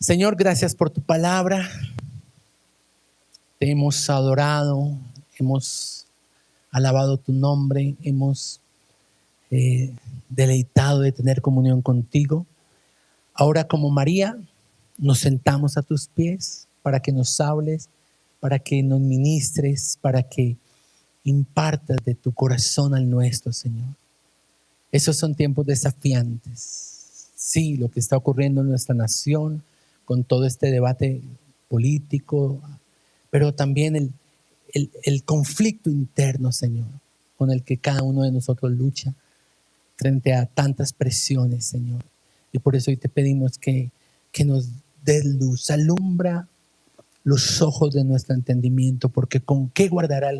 Señor, gracias por tu palabra. Te hemos adorado, hemos alabado tu nombre, hemos deleitado de tener comunión contigo. Ahora, como María, nos sentamos a tus pies para que nos hables, para que nos ministres, para que impartas de tu corazón al nuestro, Señor. Esos son tiempos desafiantes. Sí, lo que está ocurriendo en nuestra nación, con todo este debate político, pero también el conflicto interno, Señor, con el que cada uno de nosotros lucha frente a tantas presiones, Señor. Y por eso hoy te pedimos que nos des luz, alumbra los ojos de nuestro entendimiento, porque con qué guardará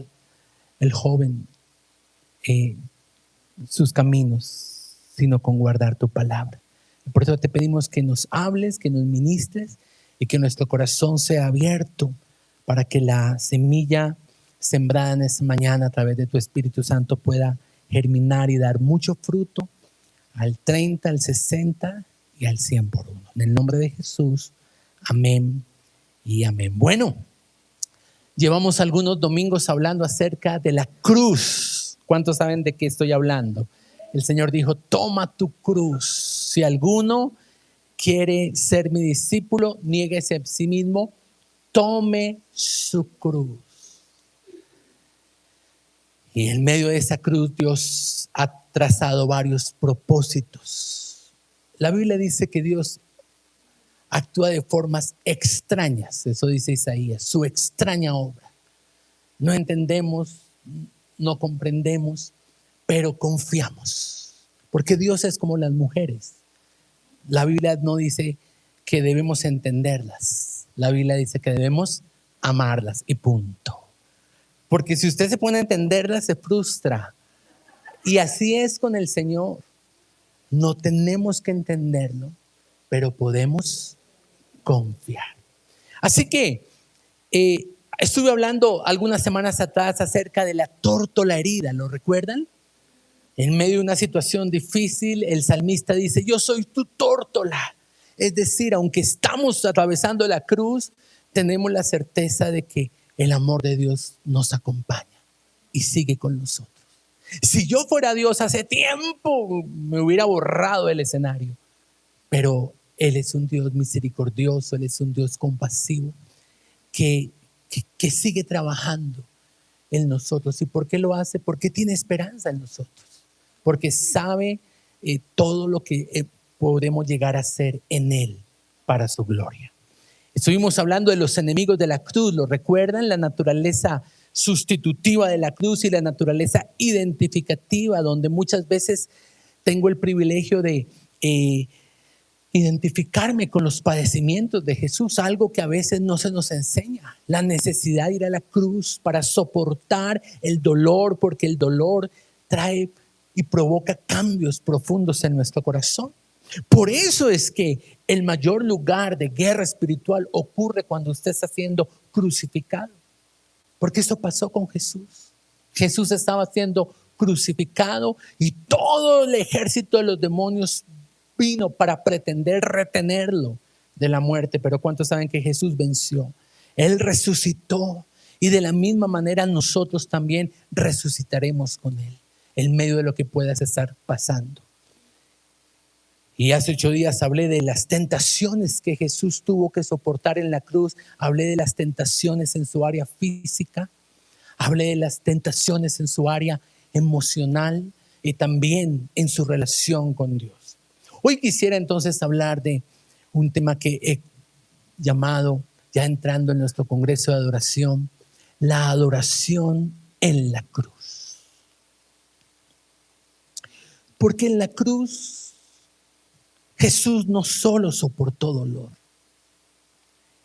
el joven sus caminos, sino con guardar tu palabra. Y por eso te pedimos que nos hables, que nos ministres y que nuestro corazón sea abierto para que la semilla sembrada en esta mañana a través de tu Espíritu Santo pueda germinar y dar mucho fruto al 30, al 60 y al 100 por uno. En el nombre de Jesús, amén y amén. Bueno, llevamos algunos domingos hablando acerca de la cruz. ¿Cuántos saben de qué estoy hablando? El Señor dijo, toma tu cruz. Si alguno quiere ser mi discípulo, niéguese a sí mismo, tome su cruz. Y en medio de esa cruz Dios ha trazado varios propósitos. La Biblia dice que Dios actúa de formas extrañas, eso dice Isaías, su extraña obra. No entendemos, no comprendemos, pero confiamos, porque Dios es como las mujeres. La Biblia no dice que debemos entenderlas, la Biblia dice que debemos amarlas y punto. Porque si usted se pone a entenderlas, se frustra. Y así es con el Señor. No tenemos que entenderlo, pero podemos confiar. Así que estuve hablando algunas semanas atrás acerca de la tórtola herida, ¿lo recuerdan? En medio de una situación difícil, el salmista dice, yo soy tu tórtola. Es decir, aunque estamos atravesando la cruz, tenemos la certeza de que el amor de Dios nos acompaña y sigue con nosotros. Si yo fuera Dios, hace tiempo me hubiera borrado del escenario. Pero Él es un Dios misericordioso, Él es un Dios compasivo que sigue trabajando en nosotros. ¿Y por qué lo hace? Porque tiene esperanza en nosotros. Porque sabe todo lo que podemos llegar a ser en Él para su gloria. Estuvimos hablando de los enemigos de la cruz, ¿lo recuerdan? La naturaleza sustitutiva de la cruz y la naturaleza identificativa, donde muchas veces tengo el privilegio de identificarme con los padecimientos de Jesús, algo que a veces no se nos enseña, la necesidad de ir a la cruz para soportar el dolor, porque el dolor trae y provoca cambios profundos en nuestro corazón. Por eso es que el mayor lugar de guerra espiritual ocurre cuando usted está siendo crucificado, porque eso pasó con Jesús. Jesús estaba siendo crucificado y todo el ejército de los demonios vino para pretender retenerlo de la muerte. Pero ¿cuántos saben que Jesús venció? Él resucitó y de la misma manera nosotros también resucitaremos con Él en medio de lo que puedas estar pasando. Y hace 8 días hablé de las tentaciones que Jesús tuvo que soportar en la cruz. Hablé de las tentaciones en su área física. Hablé de las tentaciones en su área emocional y también en su relación con Dios. Hoy quisiera entonces hablar de un tema que he llamado, ya entrando en nuestro congreso de adoración, la adoración en la cruz. Porque en la cruz Jesús no solo soportó dolor.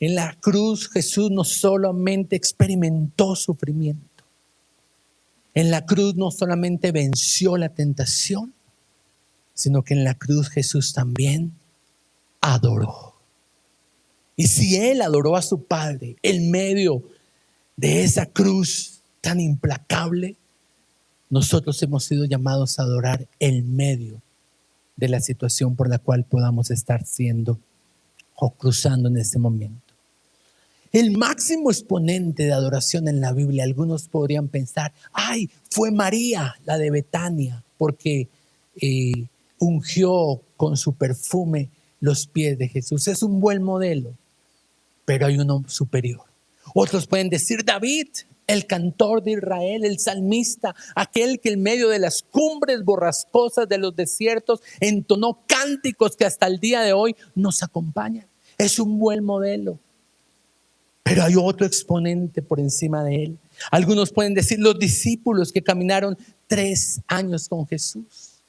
En la cruz Jesús no solamente experimentó sufrimiento. En la cruz no solamente venció la tentación, sino que en la cruz Jesús también adoró. Y si Él adoró a su Padre en medio de esa cruz tan implacable, nosotros hemos sido llamados a adorar en medio de la situación por la cual podamos estar siendo o cruzando en este momento. El máximo exponente de adoración en la Biblia, algunos podrían pensar, ay, fue María, la de Betania, porque ungió con su perfume los pies de Jesús. Es un buen modelo, pero hay uno superior. Otros pueden decir David, el cantor de Israel, el salmista, aquel que en medio de las cumbres borrascosas de los desiertos entonó cánticos que hasta el día de hoy nos acompañan. Es un buen modelo. Pero hay otro exponente por encima de él. Algunos pueden decir los discípulos que caminaron 3 años con Jesús.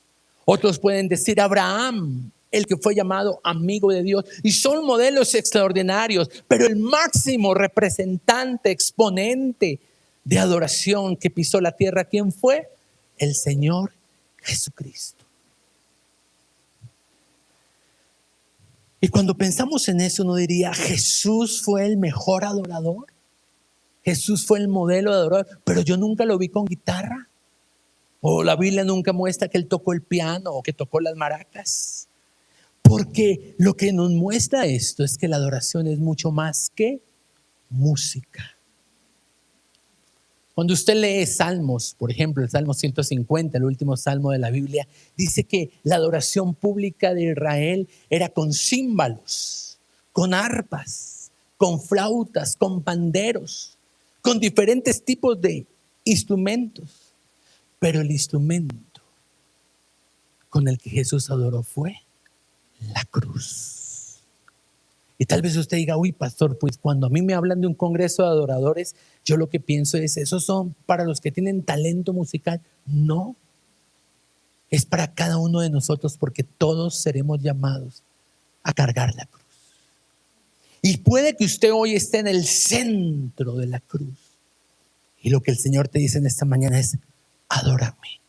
Otros pueden decir Abraham, el que fue llamado amigo de Dios. Y son modelos extraordinarios. Pero el máximo representante, exponente de adoración que pisó la tierra, ¿quién fue? El Señor Jesucristo. Y cuando pensamos en eso, uno diría, Jesús fue el mejor adorador. Jesús fue el modelo de adorador, pero yo nunca lo vi con guitarra. O la Biblia nunca muestra que él tocó el piano o que tocó las maracas. Porque lo que nos muestra esto es que la adoración es mucho más que música. Cuando usted lee salmos, por ejemplo, el Salmo 150, el último salmo de la Biblia, dice que la adoración pública de Israel era con címbalos, con arpas, con flautas, con panderos, con diferentes tipos de instrumentos. Pero el instrumento con el que Jesús adoró fue la cruz. Y tal vez usted diga, uy, pastor, pues cuando a mí me hablan de un congreso de adoradores, yo lo que pienso es, esos son para los que tienen talento musical. No, es para cada uno de nosotros, porque todos seremos llamados a cargar la cruz. Y puede que usted hoy esté en el centro de la cruz. Y lo que el Señor te dice en esta mañana es, adórame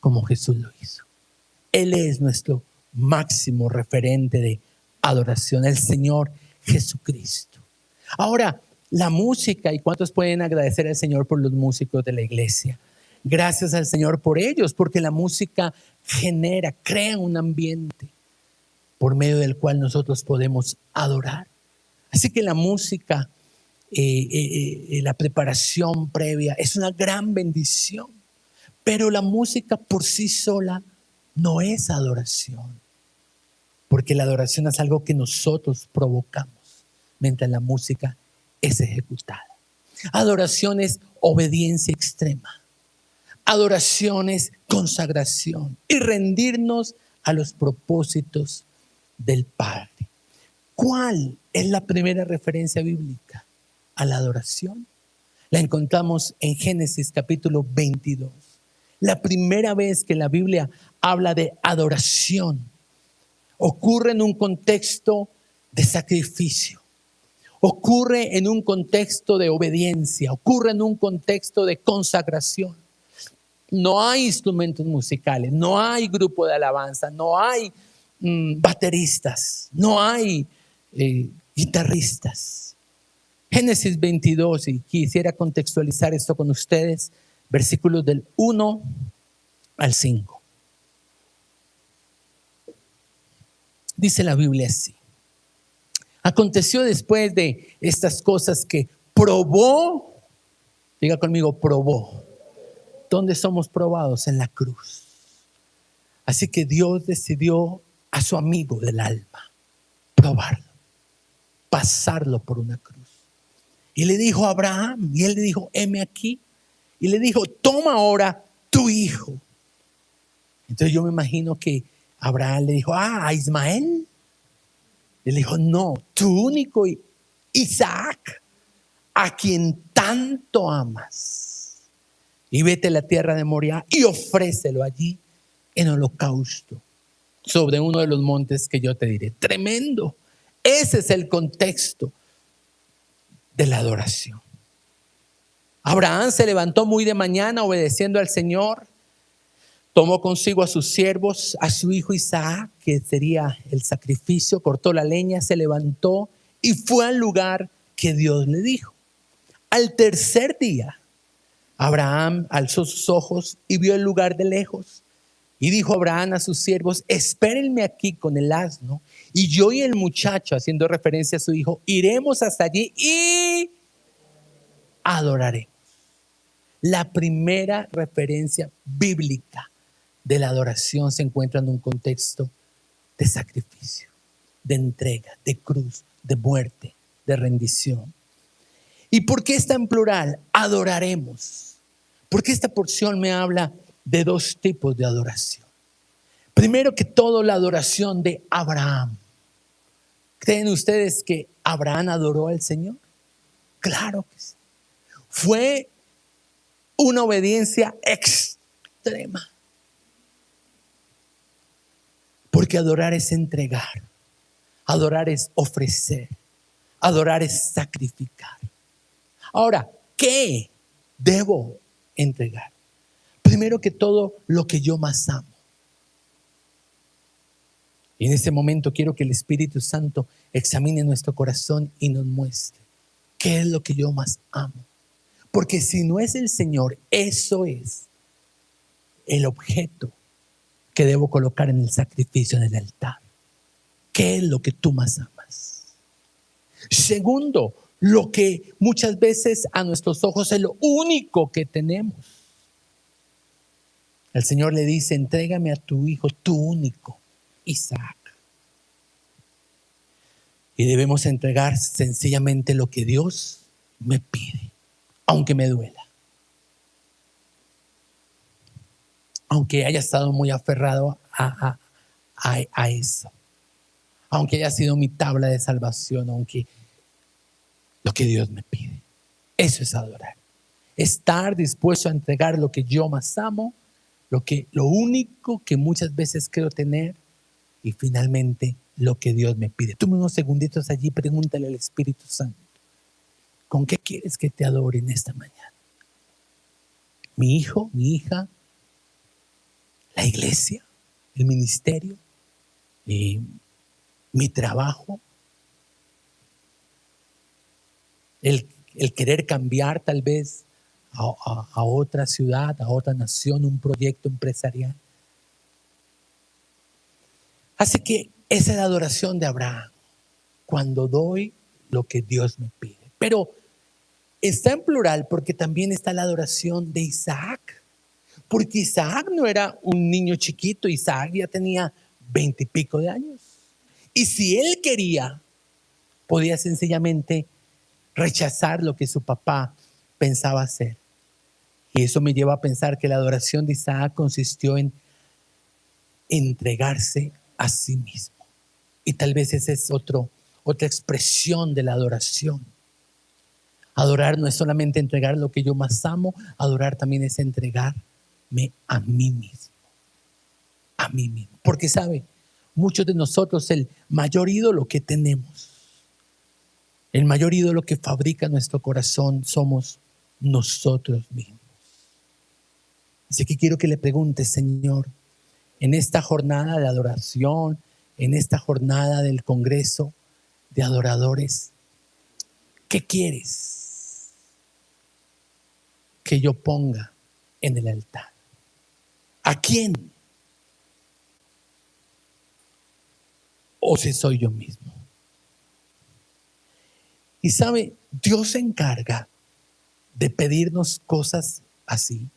como Jesús lo hizo. Él es nuestro máximo referente de adoración, el Señor Jesucristo. Ahora, la música, ¿y cuántos pueden agradecer al Señor por los músicos de la iglesia? Gracias al Señor por ellos, porque la música crea un ambiente por medio del cual nosotros podemos adorar. Así que la música, la preparación previa es una gran bendición, pero la música por sí sola no es adoración. Porque la adoración es algo que nosotros provocamos mientras la música es ejecutada. Adoración es obediencia extrema. Adoración es consagración y rendirnos a los propósitos del Padre. ¿Cuál es la primera referencia bíblica a la adoración? La encontramos en Génesis capítulo 22. La primera vez que la Biblia habla de adoración ocurre en un contexto de sacrificio, ocurre en un contexto de obediencia, ocurre en un contexto de consagración. No hay instrumentos musicales, no hay grupo de alabanza, no hay bateristas, no hay guitarristas. Génesis 22, y quisiera contextualizar esto con ustedes, versículos del 1 al 5. Dice la Biblia así: aconteció después de estas cosas que probó, diga conmigo, probó. ¿Dónde somos probados? En la cruz. Así que Dios decidió a su amigo del alma probarlo, pasarlo por una cruz. Y le dijo a Abraham, y él le dijo, heme aquí. Y le dijo, toma ahora tu hijo. Entonces yo me imagino que Abraham le dijo, a Ismael. Y le dijo, no, tu único Isaac, a quien tanto amas. Y vete a la tierra de Moriah y ofrécelo allí en holocausto sobre uno de los montes que yo te diré. Tremendo. Ese es el contexto de la adoración. Abraham se levantó muy de mañana obedeciendo al Señor. Tomó consigo a sus siervos, a su hijo Isaac, que sería el sacrificio, cortó la leña, se levantó y fue al lugar que Dios le dijo. Al tercer día, Abraham alzó sus ojos y vio el lugar de lejos. Y dijo Abraham a sus siervos: espérenme aquí con el asno, y yo y el muchacho, haciendo referencia a su hijo, iremos hasta allí y adoraremos. La primera referencia bíblica de la adoración se encuentra en un contexto de sacrificio, de entrega, de cruz, de muerte, de rendición. ¿Y por qué está en plural? Adoraremos. Porque esta porción me habla de dos tipos de adoración. Primero que todo, la adoración de Abraham. ¿Creen ustedes que Abraham adoró al Señor? Claro que sí. Fue una obediencia extrema. Porque adorar es entregar, adorar es ofrecer, adorar es sacrificar. Ahora, ¿qué debo entregar? Primero que todo, lo que yo más amo. Y en este momento quiero que el Espíritu Santo examine nuestro corazón y nos muestre qué es lo que yo más amo. Porque si no es el Señor, eso es el objeto que debo colocar en el sacrificio, en el altar. ¿Qué es lo que tú más amas? Segundo, lo que muchas veces a nuestros ojos es lo único que tenemos. El Señor le dice: entrégame a tu hijo, tu único, Isaac. Y debemos entregar sencillamente lo que Dios me pide, aunque me duela. Aunque haya estado muy aferrado a eso. Aunque haya sido mi tabla de salvación, aunque lo que Dios me pide. Eso es adorar. Estar dispuesto a entregar lo que yo más amo, lo único que muchas veces quiero tener, y finalmente lo que Dios me pide. Toma unos segunditos allí, pregúntale al Espíritu Santo: ¿con qué quieres que te adore en esta mañana? ¿Mi hijo, mi hija, la iglesia, el ministerio, mi trabajo, el querer cambiar tal vez a otra ciudad, a otra nación, un proyecto empresarial? Así que esa es la adoración de Abraham, cuando doy lo que Dios me pide. Pero está en plural porque también está la adoración de Isaac. Porque Isaac no era un niño chiquito, Isaac ya tenía 20 y pico de años. Y si él quería, podía sencillamente rechazar lo que su papá pensaba hacer. Y eso me lleva a pensar que la adoración de Isaac consistió en entregarse a sí mismo. Y tal vez esa es otra expresión de la adoración. Adorar no es solamente entregar lo que yo más amo, adorar también es entregarme a mí mismo. A mí mismo. Porque sabe, muchos de nosotros el mayor ídolo que tenemos, el mayor ídolo que fabrica nuestro corazón somos nosotros mismos. Así que quiero que le pregunte: Señor, en esta jornada de adoración, en esta jornada del Congreso de Adoradores, ¿qué quieres que yo ponga en el altar? ¿A quién? ¿O si soy yo mismo? Y sabe, Dios se encarga de pedirnos cosas así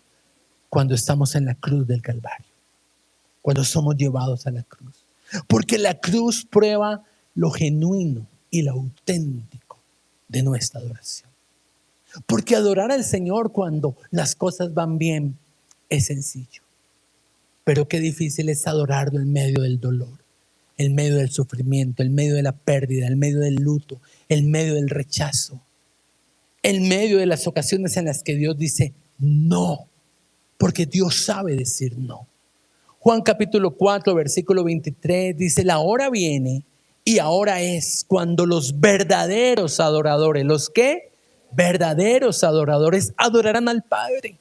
cuando estamos en la cruz del Calvario, cuando somos llevados a la cruz. Porque la cruz prueba lo genuino y lo auténtico de nuestra adoración. Porque adorar al Señor cuando las cosas van bien es sencillo. Pero qué difícil es adorarlo en medio del dolor, en medio del sufrimiento, en medio de la pérdida, en medio del luto, en medio del rechazo, en medio de las ocasiones en las que Dios dice no, porque Dios sabe decir no. Juan capítulo 4, versículo 23 dice: la hora viene y ahora es cuando los verdaderos adoradores, ¿los qué? Verdaderos adoradores adorarán al Padre,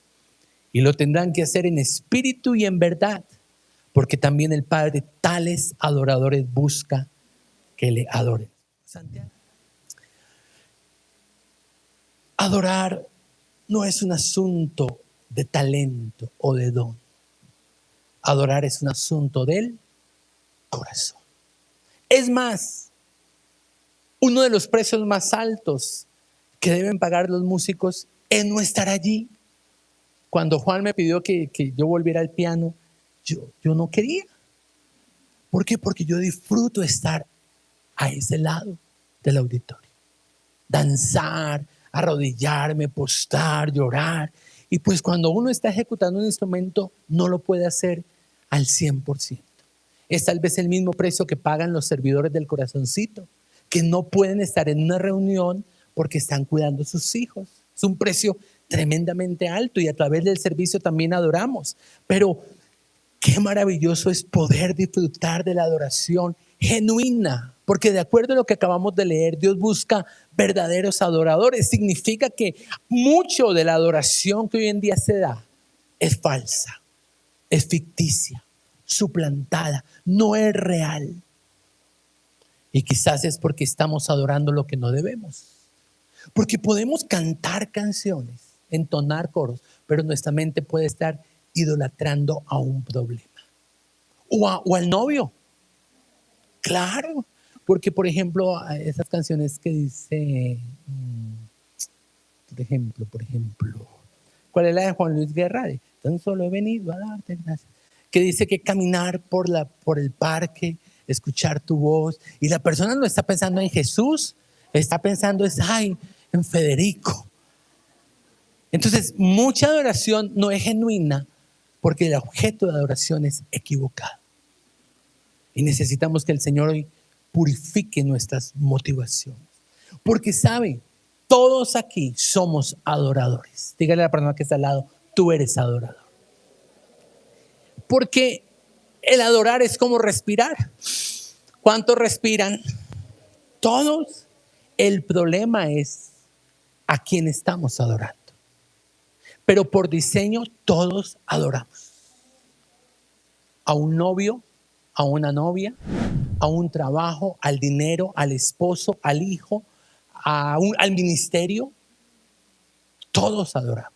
y lo tendrán que hacer en espíritu y en verdad, porque también el Padre tales adoradores busca que le adoren. Santiago. Adorar no es un asunto de talento o de don. Adorar es un asunto del corazón. Es más, uno de los precios más altos que deben pagar los músicos es no estar allí. Cuando Juan me pidió que yo volviera al piano, yo no quería. ¿Por qué? Porque yo disfruto estar a ese lado del auditorio. Danzar, arrodillarme, postrar, llorar. Y pues cuando uno está ejecutando un instrumento, no lo puede hacer al 100%. Es tal vez el mismo precio que pagan los servidores del corazoncito, que no pueden estar en una reunión porque están cuidando a sus hijos. Es un precio tremendamente alto y a través del servicio también adoramos. Pero qué maravilloso es poder disfrutar de la adoración genuina, porque de acuerdo a lo que acabamos de leer, Dios busca verdaderos adoradores. Significa que mucho de la adoración que hoy en día se da es falsa, es ficticia, suplantada, no es real. Y quizás es porque estamos adorando lo que no debemos. Porque podemos cantar canciones, entonar coros, pero nuestra mente puede estar idolatrando a un problema. O al novio. Claro. Porque, por ejemplo, esas canciones que dice, por ejemplo, ¿cuál es la de Juan Luis Guerra? Tan solo he venido a darte gracias. Que dice que caminar por el parque, escuchar tu voz, y la persona no está pensando en Jesús, está pensando en Federico. Entonces, mucha adoración no es genuina porque el objeto de adoración es equivocado. Y necesitamos que el Señor hoy purifique nuestras motivaciones. Porque sabe, todos aquí somos adoradores. Dígale a la persona que está al lado, tú eres adorador. Porque el adorar es como respirar. ¿Cuántos respiran? Todos. El problema es a quién estamos adorando. Pero por diseño todos adoramos. A un novio, a una novia, a un trabajo, al dinero, al esposo, al hijo, al ministerio. Todos adoramos.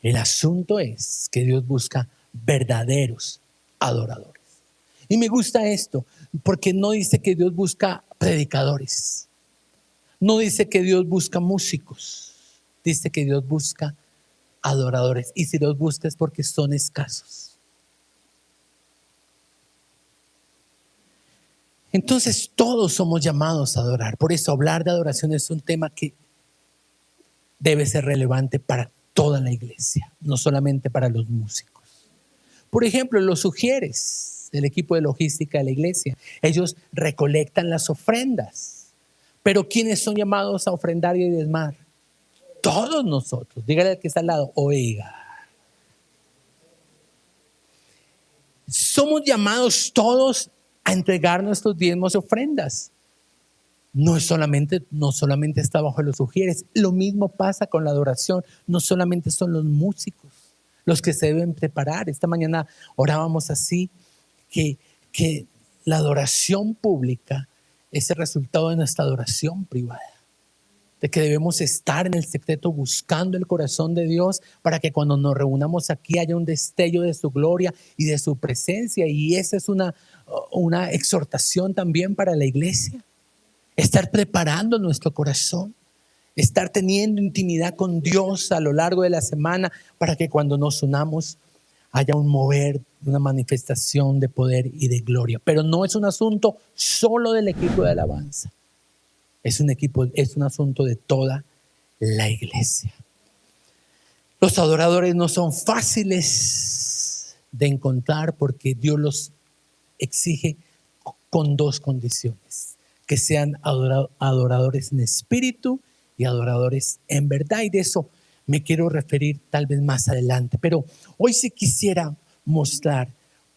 El asunto es que Dios busca verdaderos adoradores. Y me gusta esto, porque no dice que Dios busca predicadores. No dice que Dios busca músicos. Dice que Dios busca adoradores. Y si los busca es porque son escasos. Entonces todos somos llamados a adorar. Por eso hablar de adoración es un tema que debe ser relevante para toda la iglesia, no solamente para los músicos. Por ejemplo, los sugieres del equipo de logística de la iglesia, ellos recolectan las ofrendas. Pero ¿quiénes son llamados a ofrendar y diezmar? Todos nosotros. Dígale al que está al lado, oiga. Somos llamados todos a entregar nuestros diezmos y ofrendas. No solamente está bajo los sugieres. Lo mismo pasa con la adoración. No solamente son los músicos los que se deben preparar. Esta mañana orábamos así, que la adoración pública es el resultado de nuestra adoración privada. De que debemos estar en el secreto buscando el corazón de Dios para que cuando nos reunamos aquí haya un destello de su gloria y de su presencia. Y esa es una exhortación también para la iglesia. Estar preparando nuestro corazón, estar teniendo intimidad con Dios a lo largo de la semana para que cuando nos unamos haya un mover, una manifestación de poder y de gloria. Pero no es un asunto solo del equipo de alabanza. Es un asunto de toda la iglesia. Los adoradores no son fáciles de encontrar porque Dios los exige con dos condiciones: que sean adoradores en espíritu y adoradores en verdad. Y de eso me quiero referir tal vez más adelante. Pero hoy sí quisiera mostrar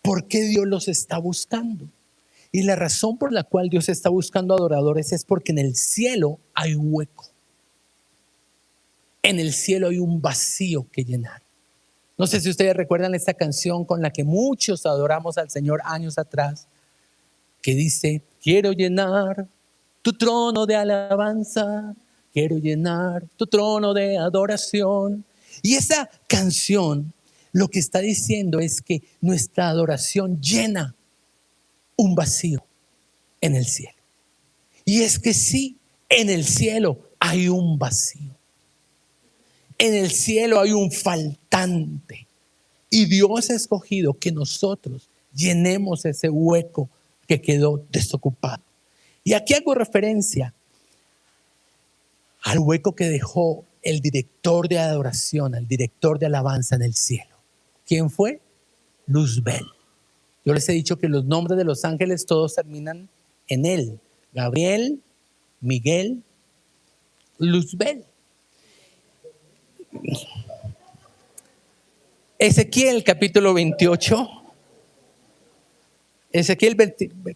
por qué Dios los está buscando. Y la razón por la cual Dios está buscando adoradores es porque en el cielo hay un hueco. En el cielo hay un vacío que llenar. No sé si ustedes recuerdan esta canción con la que muchos adoramos al Señor años atrás, que dice: quiero llenar tu trono de alabanza, quiero llenar tu trono de adoración. Y esa canción lo que está diciendo es que nuestra adoración llena un vacío en el cielo. Y es que sí, en el cielo hay un vacío. En el cielo hay un faltante. Y Dios ha escogido que nosotros llenemos ese hueco que quedó desocupado. Y aquí hago referencia al hueco que dejó el director de adoración, el director de alabanza en el cielo. ¿Quién fue? Luzbel. Yo les he dicho que los nombres de los ángeles todos terminan en él. Gabriel, Miguel, Luzbel. Ezequiel capítulo 28. Ezequiel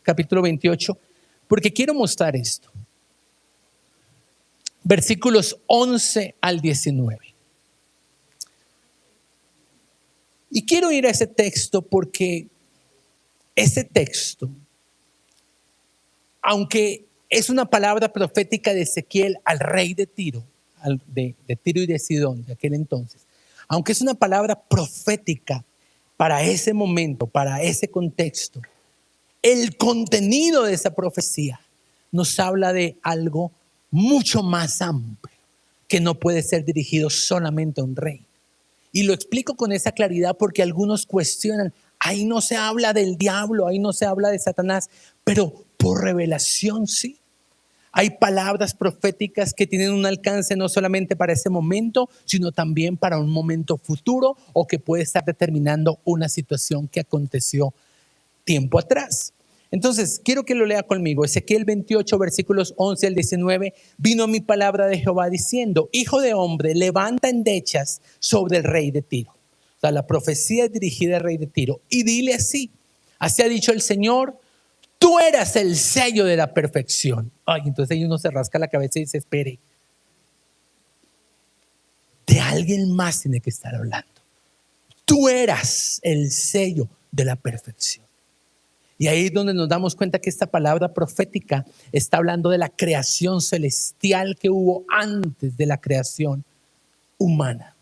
capítulo 28, porque quiero mostrar esto. Versículos 11 al 19. Y quiero ir a ese texto porque ese texto, aunque es una palabra profética de Ezequiel al rey de Tiro, de Tiro y de Sidón de aquel entonces, aunque es una palabra profética para ese momento, para ese contexto, el contenido de esa profecía nos habla de algo mucho más amplio que no puede ser dirigido solamente a un rey. Y lo explico con esa claridad porque algunos cuestionan, ahí no se habla del diablo, ahí no se habla de Satanás, pero por revelación sí. Hay palabras proféticas que tienen un alcance no solamente para ese momento, sino también para un momento futuro o que puede estar determinando una situación que aconteció tiempo atrás. Entonces, quiero que lo lea conmigo. Ezequiel 28, versículos 11 al 19. Vino mi palabra de Jehová diciendo: hijo de hombre, levanta endechas sobre el rey de Tiro. O sea, la profecía es dirigida al rey de Tiro. Y dile así: así ha dicho el Señor, tú eras el sello de la perfección. Ay, entonces ahí uno se rasca la cabeza y dice, espere, de alguien más tiene que estar hablando. Tú eras el sello de la perfección. Y ahí es donde nos damos cuenta que esta palabra profética está hablando de la creación celestial que hubo antes de la creación humana.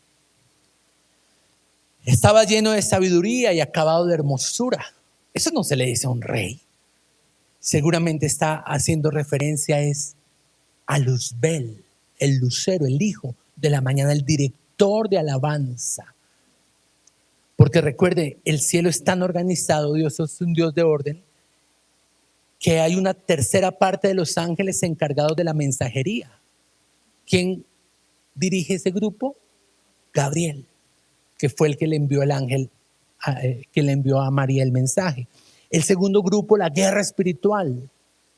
Estaba lleno de sabiduría y acabado de hermosura. Eso no se le dice a un rey. Seguramente está haciendo referencia a Luzbel, el lucero, el hijo de la mañana, el director de alabanza. Porque recuerde, el cielo es tan organizado, Dios es un Dios de orden, que hay una tercera parte de los ángeles encargados de la mensajería. ¿Quién dirige ese grupo? Gabriel, que fue el que le envió el ángel, que le envió a María el mensaje. El segundo grupo, la guerra espiritual,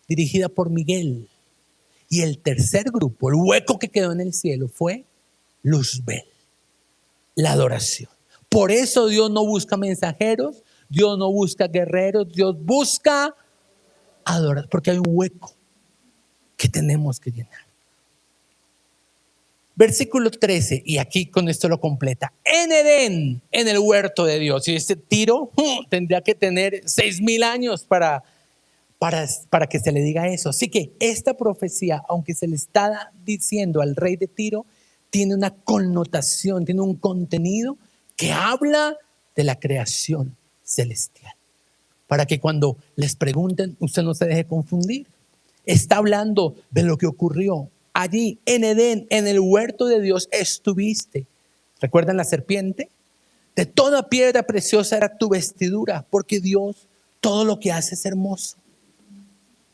dirigida por Miguel. Y el tercer grupo, el hueco que quedó en el cielo, fue Luzbel, la adoración. Por eso Dios no busca mensajeros, Dios no busca guerreros, Dios busca adorar, porque hay un hueco que tenemos que llenar. Versículo 13, y aquí con esto lo completa. En Edén, en el huerto de Dios. Y este Tiro tendría que tener 6,000 años para que se le diga eso. Así que esta profecía, aunque se le está diciendo al rey de Tiro, tiene una connotación, tiene un contenido que habla de la creación celestial. Para que cuando les pregunten, usted no se deje confundir. Está hablando de lo que ocurrió allí en Edén, en el huerto de Dios estuviste. ¿Recuerdan la serpiente? De toda piedra preciosa era tu vestidura, porque Dios todo lo que hace es hermoso.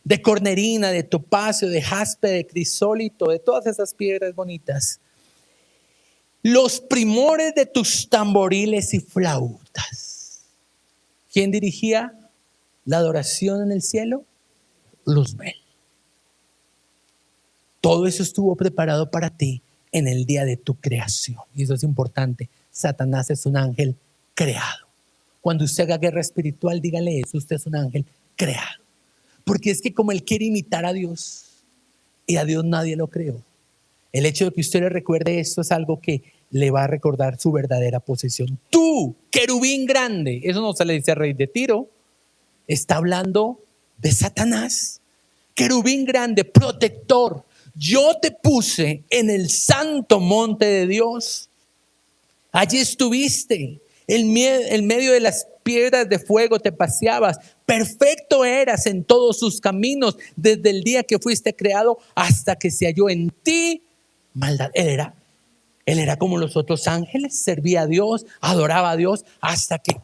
De cornerina, de topacio, de jaspe, de crisólito, de todas esas piedras bonitas. Los primores de tus tamboriles y flautas. ¿Quién dirigía la adoración en el cielo? Luzbel. Todo eso estuvo preparado para ti en el día de tu creación. Y eso es importante. Satanás es un ángel creado. Cuando usted haga guerra espiritual, dígale eso, usted es un ángel creado. Porque es que como él quiere imitar a Dios, y a Dios nadie lo creó, el hecho de que usted le recuerde esto es algo que le va a recordar su verdadera posición. Tú, querubín grande, eso no se le dice al rey de Tiro, está hablando de Satanás. Querubín grande, protector. Yo te puse en el santo monte de Dios. Allí estuviste. En medio de las piedras de fuego te paseabas. Perfecto eras en todos sus caminos desde el día que fuiste creado hasta que se halló en ti maldad. Él era como los otros ángeles, servía a Dios, adoraba a Dios, hasta que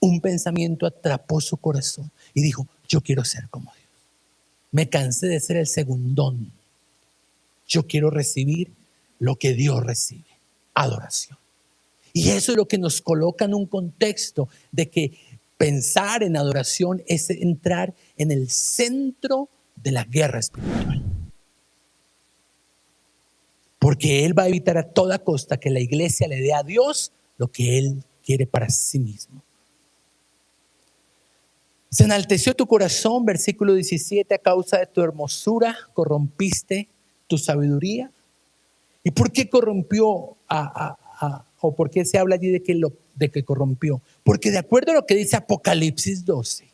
un pensamiento atrapó su corazón y dijo: yo quiero ser como Dios. Me cansé de ser el segundón. Yo quiero recibir lo que Dios recibe: adoración. Y eso es lo que nos coloca en un contexto de que pensar en adoración es entrar en el centro de la guerra espiritual. Porque Él va a evitar a toda costa que la iglesia le dé a Dios lo que Él quiere para sí mismo. Se enalteció tu corazón, versículo 17, a causa de tu hermosura, corrompiste tu sabiduría. ¿Y por qué corrompió o por qué se habla allí de que corrompió? Porque de acuerdo a lo que dice Apocalipsis 12,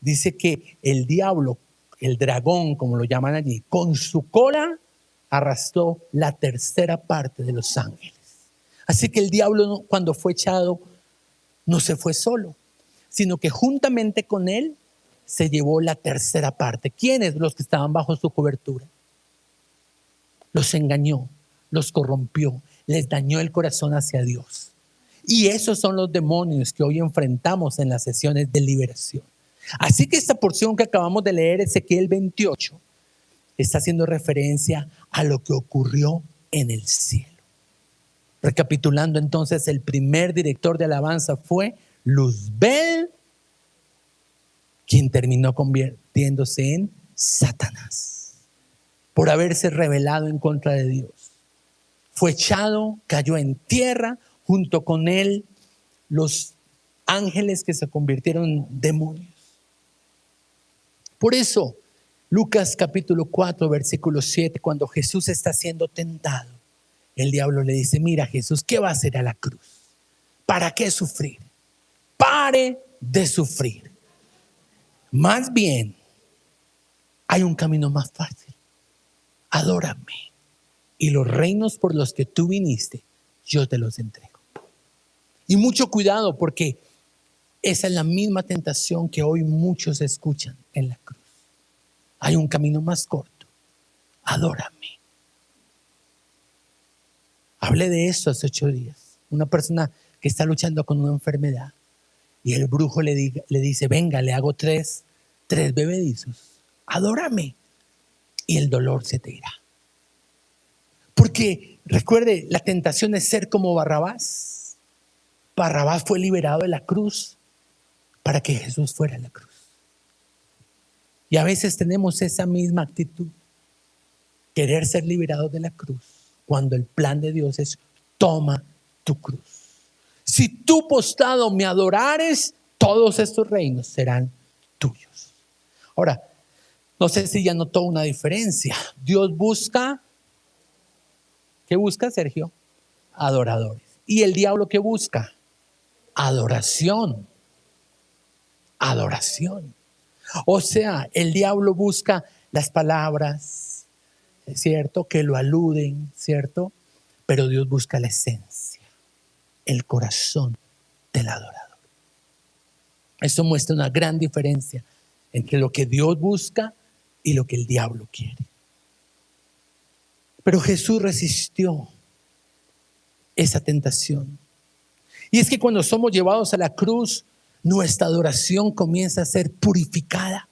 dice que el diablo, el dragón, como lo llaman allí, con su cola arrastró la tercera parte de los ángeles. Así que el diablo, cuando fue echado, no se fue solo, sino que juntamente con él se llevó la tercera parte. ¿Quiénes? Los que estaban bajo su cobertura. Los engañó, los corrompió, les dañó el corazón hacia Dios. Y esos son los demonios que hoy enfrentamos en las sesiones de liberación. Así que esta porción que acabamos de leer, Ezequiel 28, está haciendo referencia a lo que ocurrió en el cielo. Recapitulando entonces, el primer director de alabanza fue Luzbel, quien terminó convirtiéndose en Satanás por haberse rebelado en contra de Dios. Fue echado, cayó en tierra, junto con él los ángeles que se convirtieron en demonios. Por eso, Lucas capítulo 4, versículo 7, cuando Jesús está siendo tentado, el diablo le dice: mira, Jesús, ¿qué va a hacer a la cruz? ¿Para qué sufrir? Pare de sufrir. Más bien, hay un camino más fácil. Adórame, y los reinos por los que tú viniste, yo te los entrego. Y mucho cuidado, porque esa es la misma tentación que hoy muchos escuchan en la cruz. Hay un camino más corto. Adórame. Hablé de esto hace 8 días. Una persona que está luchando con una enfermedad y el brujo le dice: venga, le hago tres bebedizos. Adórame y el dolor se te irá. Porque recuerde, la tentación es ser como Barrabás. Barrabás fue liberado de la cruz para que Jesús fuera a la cruz. Y a veces tenemos esa misma actitud, querer ser liberados de la cruz, cuando el plan de Dios es: toma tu cruz. Si tú postrado me adorares, todos estos reinos serán tuyos. Ahora, no sé si ya notó una diferencia. Dios busca, ¿qué busca, Sergio? Adoradores. ¿Y el diablo qué busca? Adoración. Adoración. O sea, el diablo busca las palabras, ¿cierto?, que lo aluden, ¿cierto? Pero Dios busca la esencia, el corazón del adorador. Eso muestra una gran diferencia entre lo que Dios busca y lo que el diablo quiere. Pero Jesús resistió esa tentación. Y es que cuando somos llevados a la cruz, nuestra adoración comienza a ser purificada.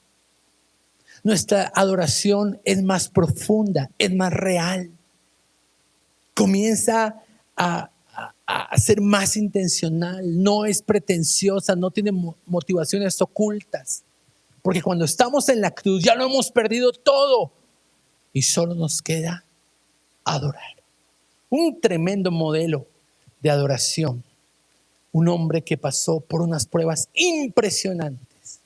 Nuestra adoración es más profunda, es más real. Comienza a ser más intencional, no es pretenciosa, no tiene motivaciones ocultas. Porque cuando estamos en la cruz ya lo hemos perdido todo y solo nos queda adorar. Un tremendo modelo de adoración. Un hombre que pasó por unas pruebas impresionantes.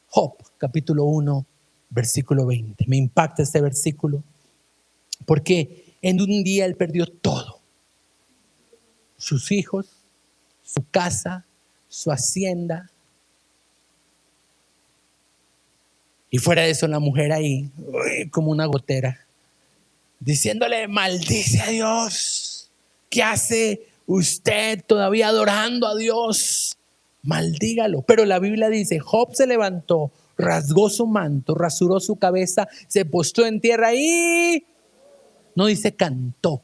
Job, capítulo 1, versículo 20. Me impacta este versículo porque en un día él perdió todo. Sus hijos, su casa, su hacienda. Y fuera de eso, la mujer ahí, como una gotera, diciéndole: maldice a Dios, que hace usted todavía adorando a Dios, maldígalo. Pero la Biblia dice, Job se levantó, rasgó su manto, rasuró su cabeza, se postró en tierra y no dice cantó,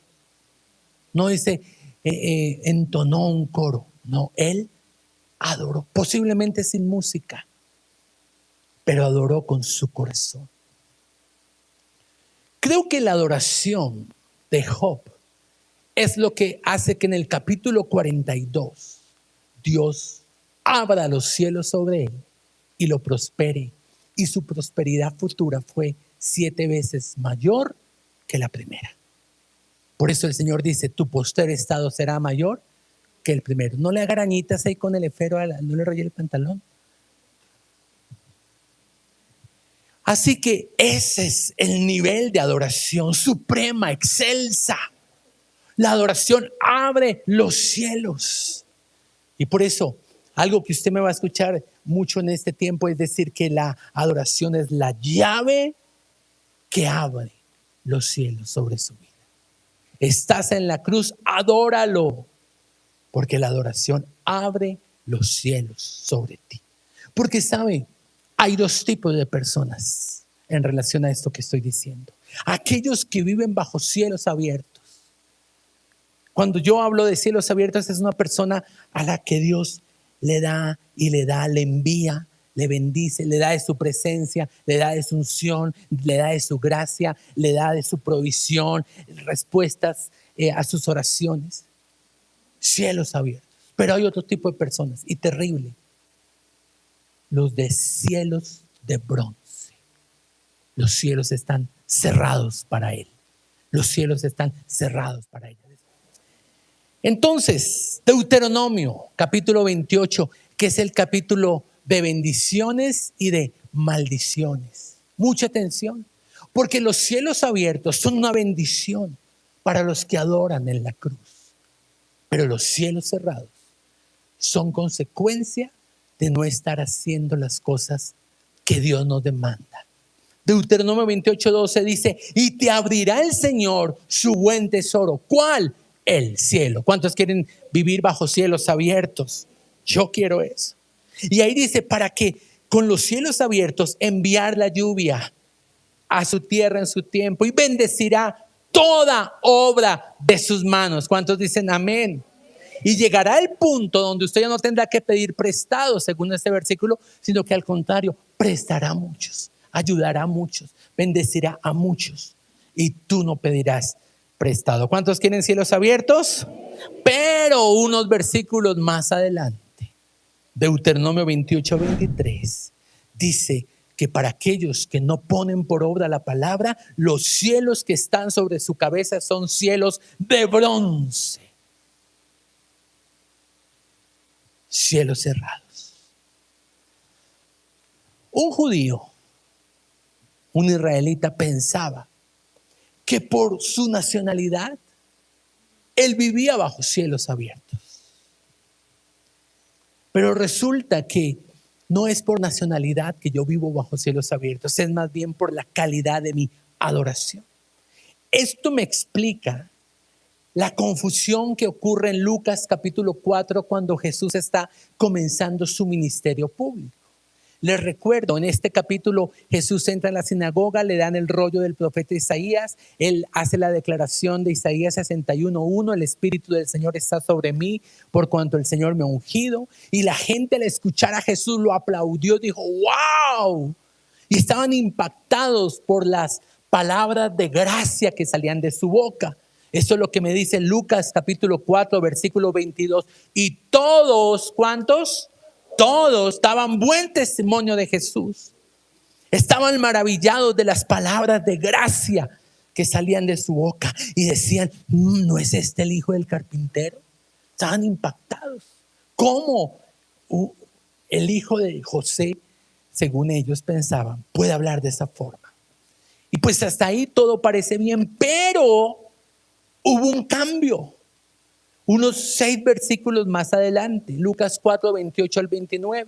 no dice entonó un coro, no, él adoró, posiblemente sin música, pero adoró con su corazón. Creo que la adoración de Job es lo que hace que en el capítulo 42 Dios abra los cielos sobre él y lo prospere. Y su prosperidad futura fue 7 veces mayor que la primera. Por eso el Señor dice, tu postrer estado será mayor que el primero. No le haga arañitas ahí con el esfero, no le rayé el pantalón. Así que ese es el nivel de adoración suprema, excelsa. La adoración abre los cielos. Y por eso, algo que usted me va a escuchar mucho en este tiempo es decir que la adoración es la llave que abre los cielos sobre su vida. Estás en la cruz, adóralo, porque la adoración abre los cielos sobre ti. Porque sabe, hay 2 tipos de personas en relación a esto que estoy diciendo. Aquellos que viven bajo cielos abiertos. Cuando yo hablo de cielos abiertos, es una persona a la que Dios le da y le da, le envía, le bendice, le da de su presencia, le da de su unción, le da de su gracia, le da de su provisión, respuestas a sus oraciones. Cielos abiertos. Pero hay otro tipo de personas, y terrible, los de cielos de bronce. Los cielos están cerrados para él. Los cielos están cerrados para ella. Entonces, Deuteronomio, capítulo 28, que es el capítulo de bendiciones y de maldiciones. Mucha atención, porque los cielos abiertos son una bendición para los que adoran en la cruz. Pero los cielos cerrados son consecuencia de no estar haciendo las cosas que Dios nos demanda. Deuteronomio 28:12 dice, y te abrirá el Señor su buen tesoro. ¿Cuál? El cielo. ¿Cuántos quieren vivir bajo cielos abiertos? Yo quiero eso. Y ahí dice, para que con los cielos abiertos enviar la lluvia a su tierra en su tiempo y bendecirá toda obra de sus manos. ¿Cuántos dicen amén? Y llegará el punto donde usted ya no tendrá que pedir prestado, según este versículo, sino que al contrario, prestará a muchos, ayudará a muchos, bendecirá a muchos y tú no pedirás prestado. ¿Cuántos quieren cielos abiertos? Pero unos versículos más adelante, Deuteronomio 28:23, dice que para aquellos que no ponen por obra la palabra, los cielos que están sobre su cabeza son cielos de bronce. Cielos cerrados. Un judío, un israelita, pensaba que por su nacionalidad él vivía bajo cielos abiertos. Pero resulta que no es por nacionalidad que yo vivo bajo cielos abiertos, es más bien por la calidad de mi adoración. Esto me explica la confusión que ocurre en Lucas capítulo 4 cuando Jesús está comenzando su ministerio público. Les recuerdo, en este capítulo Jesús entra en la sinagoga, le dan el rollo del profeta Isaías, él hace la declaración de Isaías 61:1, el Espíritu del Señor está sobre mí por cuanto el Señor me ha ungido, y la gente al escuchar a Jesús lo aplaudió, dijo ¡wow! Y estaban impactados por las palabras de gracia que salían de su boca. Eso es lo que me dice Lucas capítulo 4 versículo 22. Y todos, ¿cuántos? Todos daban buen testimonio de Jesús. Estaban maravillados de las palabras de gracia que salían de su boca. Y decían, ¿no es este el hijo del carpintero? Estaban impactados. ¿Cómo el hijo de José, según ellos pensaban, puede hablar de esa forma? Y pues hasta ahí todo parece bien, pero hubo un cambio. Unos 6 versículos más adelante, Lucas 4:28-29,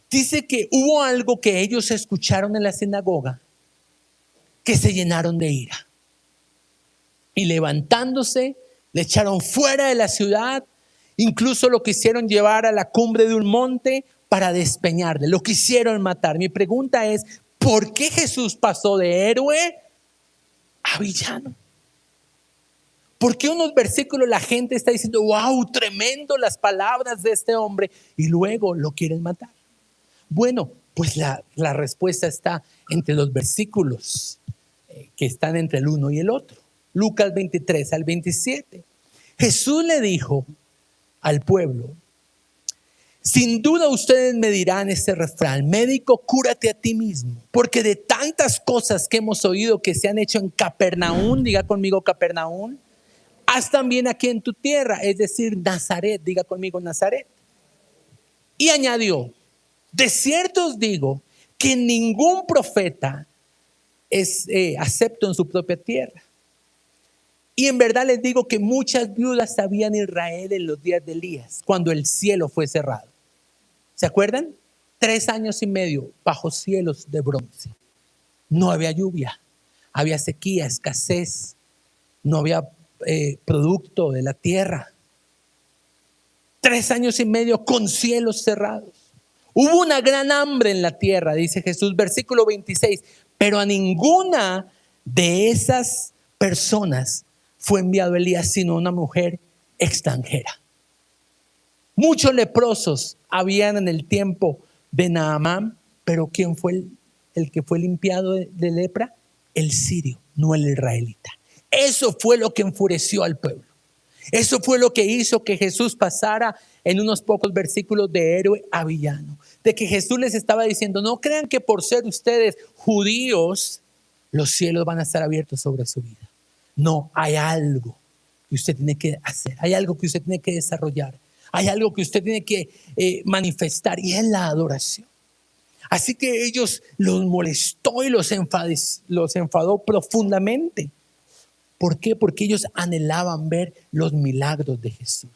dice que hubo algo que ellos escucharon en la sinagoga que se llenaron de ira. Y levantándose, Le echaron fuera de la ciudad, incluso lo quisieron llevar a la cumbre de un monte para despeñarle, lo quisieron matar. Mi pregunta es, ¿por qué Jesús pasó de héroe a villano? ¿Por qué unos versículos la gente está diciendo, wow, tremendo las palabras de este hombre, y luego lo quieren matar? Bueno, pues la respuesta está entre los versículos que están entre el uno y el otro. Lucas 23 al 27. Jesús le dijo al pueblo, sin duda ustedes me dirán este refrán, médico, cúrate a ti mismo, porque de tantas cosas que hemos oído que se han hecho en Capernaum, diga conmigo Capernaum, haz también aquí en tu tierra, es decir, Nazaret, diga conmigo Nazaret. Y añadió, de cierto os digo que ningún profeta es acepto en su propia tierra. Y en verdad les digo que muchas viudas había en Israel en los días de Elías, cuando el cielo fue cerrado. ¿Se acuerdan? 3 años y medio bajo cielos de bronce. No había lluvia, había sequía, escasez, no había producto de la tierra. 3 años y medio con cielos cerrados. Hubo una gran hambre en la tierra, dice Jesús, versículo 26, pero a ninguna de esas personas fue enviado Elías, sino una mujer extranjera. Muchos leprosos habían en el tiempo de Naamán, pero ¿quién fue el que fue limpiado de lepra? El sirio, no el israelita. Eso fue lo que enfureció al pueblo. Eso fue lo que hizo que Jesús pasara en unos pocos versículos de héroe a villano. De que Jesús les estaba diciendo, no crean que por ser ustedes judíos, los cielos van a estar abiertos sobre su vida. No, hay algo que usted tiene que hacer, hay algo que usted tiene que desarrollar, hay algo que usted tiene que manifestar, y es la adoración. Así que ellos los molestó y los enfadó profundamente. ¿Por qué? Porque ellos anhelaban ver los milagros de Jesús.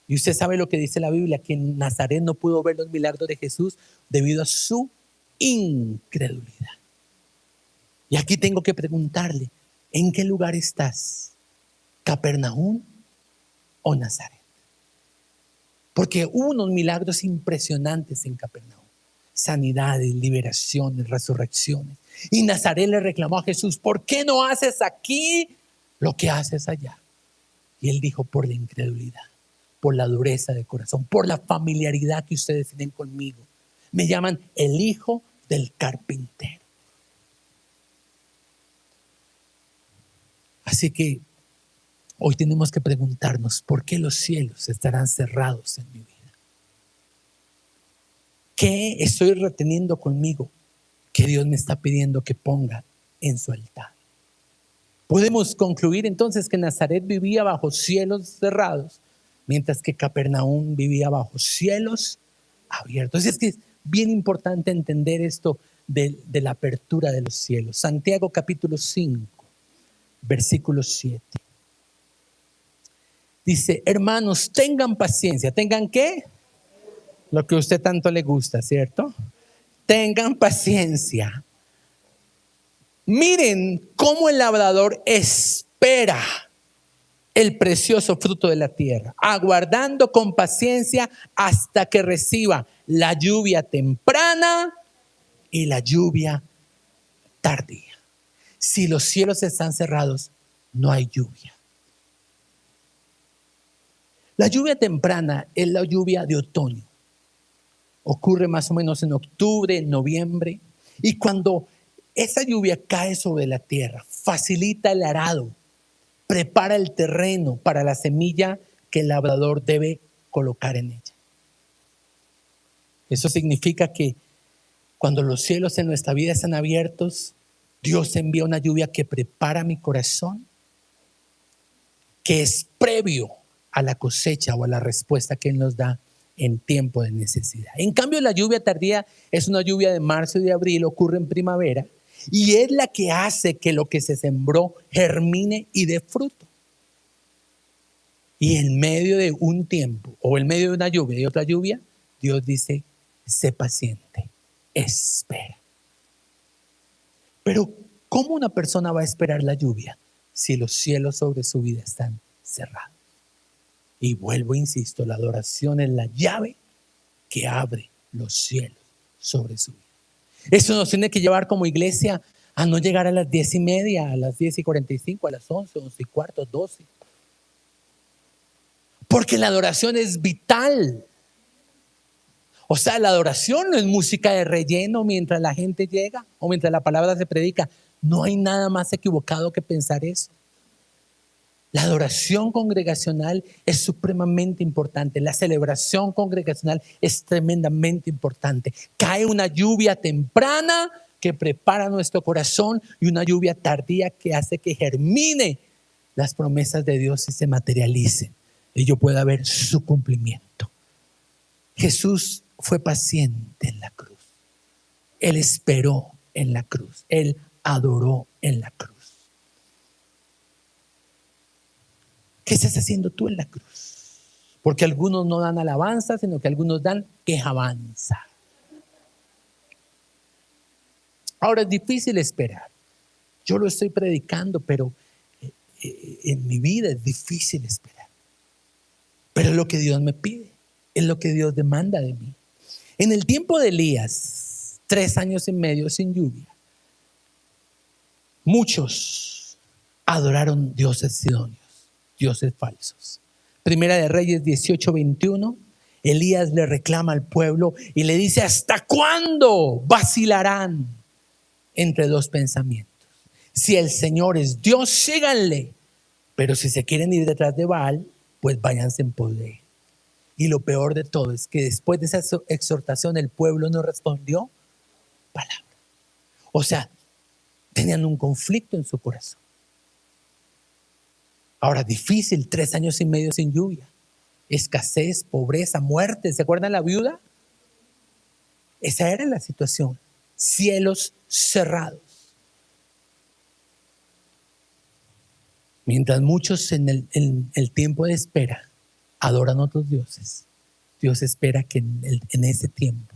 Y usted sabe lo que dice la Biblia, que en Nazaret no pudo ver los milagros de Jesús debido a su incredulidad. Y aquí tengo que preguntarle, ¿en qué lugar estás? ¿Capernaum o Nazaret? Porque hubo unos milagros impresionantes en Capernaum. Sanidades, liberaciones, resurrecciones. Y Nazaret le reclamó a Jesús, ¿por qué no haces aquí lo que haces allá? Y él dijo, por la incredulidad, por la dureza de corazón, por la familiaridad que ustedes tienen conmigo. Me llaman el hijo del carpintero. Así que hoy tenemos que preguntarnos, ¿por qué los cielos estarán cerrados en mi vida? ¿Qué estoy reteniendo conmigo que Dios me está pidiendo que ponga en su altar? Podemos concluir entonces que Nazaret vivía bajo cielos cerrados, mientras que Capernaum vivía bajo cielos abiertos. Es que es bien importante entender esto de la apertura de los cielos. Santiago capítulo 5, versículo 7. Dice, hermanos, tengan paciencia. ¿Tengan qué? Lo que a usted tanto le gusta, ¿cierto? Tengan paciencia. Miren cómo el labrador espera el precioso fruto de la tierra, aguardando con paciencia hasta que reciba la lluvia temprana y la lluvia tardía. Si los cielos están cerrados, no hay lluvia. La lluvia temprana es la lluvia de otoño. Ocurre más o menos en octubre, noviembre. Y cuando esa lluvia cae sobre la tierra, facilita el arado, prepara el terreno para la semilla que el labrador debe colocar en ella. Eso significa que cuando los cielos en nuestra vida están abiertos, Dios envía una lluvia que prepara mi corazón, que es previo a la cosecha o a la respuesta que Él nos da en tiempo de necesidad. En cambio, la lluvia tardía es una lluvia de marzo y de abril, ocurre en primavera, y es la que hace que lo que se sembró germine y dé fruto. Y en medio de un tiempo, o en medio de una lluvia y otra lluvia, Dios dice, sé paciente, espera. Pero ¿cómo una persona va a esperar la lluvia si los cielos sobre su vida están cerrados. Y vuelvo, insisto, la adoración es la llave que abre los cielos sobre su vida. Eso nos tiene que llevar como iglesia a no llegar a las 10:30, a las 10:45, a las 11, 11:15, 12. Porque la adoración es vital. O sea, la adoración no es música de relleno mientras la gente llega o mientras la palabra se predica. No hay nada más equivocado que pensar eso. La adoración congregacional es supremamente importante. La celebración congregacional es tremendamente importante. Cae una lluvia temprana que prepara nuestro corazón y una lluvia tardía que hace que germine las promesas de Dios y se materialicen y yo pueda ver su cumplimiento. Jesús fue paciente en la cruz. Él esperó en la cruz. Él adoró en la cruz. ¿Qué estás haciendo tú en la cruz? Porque algunos no dan alabanza, sino que algunos dan quejabanza. Ahora es difícil esperar. Yo lo estoy predicando, pero en mi vida es difícil esperar. Pero es lo que Dios me pide, es lo que Dios demanda de mí. En el tiempo de Elías, 3 años y medio sin lluvia, muchos adoraron dioses sidonios, dioses falsos. Primera de Reyes 18:21, Elías le reclama al pueblo y le dice: ¿hasta cuándo vacilarán entre dos pensamientos? Si el Señor es Dios, síganle, pero si se quieren ir detrás de Baal, pues váyanse en pos de él. Y lo peor de todo es que después de esa exhortación el pueblo no respondió palabra. O sea, tenían un conflicto en su corazón. Ahora, difícil, 3 años y medio sin lluvia, escasez, pobreza, muerte. ¿Se acuerdan la viuda? Esa era la situación. Cielos cerrados. Mientras muchos en el tiempo de espera adoran a otros dioses, Dios espera que en ese tiempo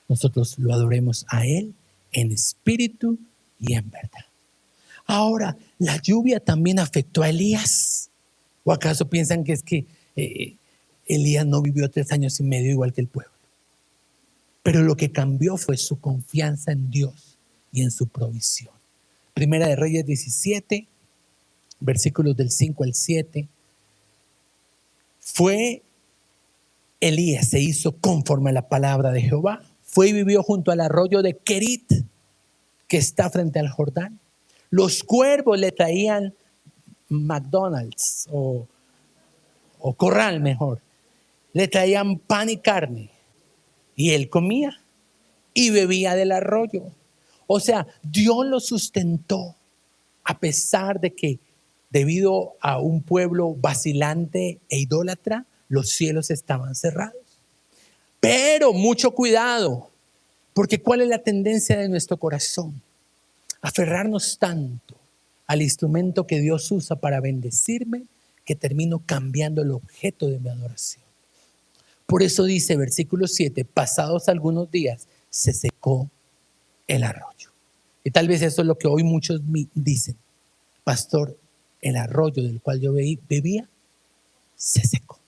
nosotros lo adoremos a Él en espíritu y en verdad. Ahora, ¿la lluvia también afectó a Elías? ¿O acaso piensan que es que Elías no vivió 3 años y medio igual que el pueblo? Pero lo que cambió fue su confianza en Dios y en su provisión. Primera de Reyes 17, versículos del 5 al 7. Fue Elías, se hizo conforme a la palabra de Jehová. Fue y vivió junto al arroyo de Kerit, que está frente al Jordán. Los cuervos le traían McDonald's o corral mejor. Le traían pan y carne. Y él comía y bebía del arroyo. O sea, Dios lo sustentó a pesar de que debido a un pueblo vacilante e idólatra, los cielos estaban cerrados. Pero mucho cuidado, porque ¿cuál es la tendencia de nuestro corazón? Aferrarnos tanto al instrumento que Dios usa para bendecirme que termino cambiando el objeto de mi adoración. Por eso dice versículo 7, pasados algunos días se secó el arroyo. Y tal vez eso es lo que hoy muchos dicen: pastor, el arroyo del cual yo bebía se secó.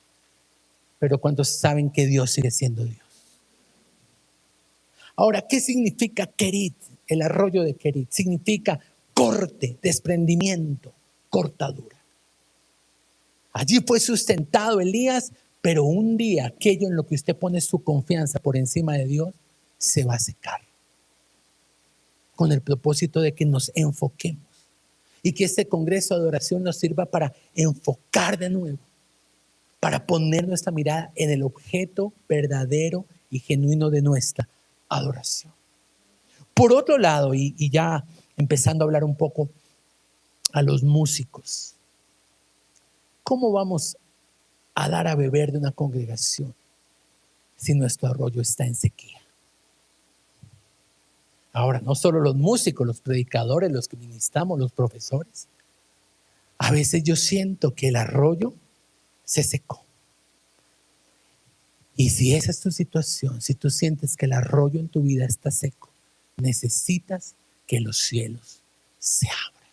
Pero ¿cuántos saben que Dios sigue siendo Dios? Ahora, ¿qué significa Kerit? El arroyo de Kerit significa corte, desprendimiento, cortadura. Allí fue sustentado Elías, pero un día aquello en lo que usted pone su confianza por encima de Dios se va a secar. Con el propósito de que nos enfoquemos y que este congreso de adoración nos sirva para enfocar de nuevo, para poner nuestra mirada en el objeto verdadero y genuino de nuestra adoración. Por otro lado, y ya empezando a hablar un poco a los músicos, ¿cómo vamos a dar a beber de una congregación si nuestro arroyo está en sequía? Ahora, no solo los músicos, los predicadores, los que ministramos, los profesores. A veces yo siento que el arroyo se secó. Y si esa es tu situación, si tú sientes que el arroyo en tu vida está seco, necesitas que los cielos se abran.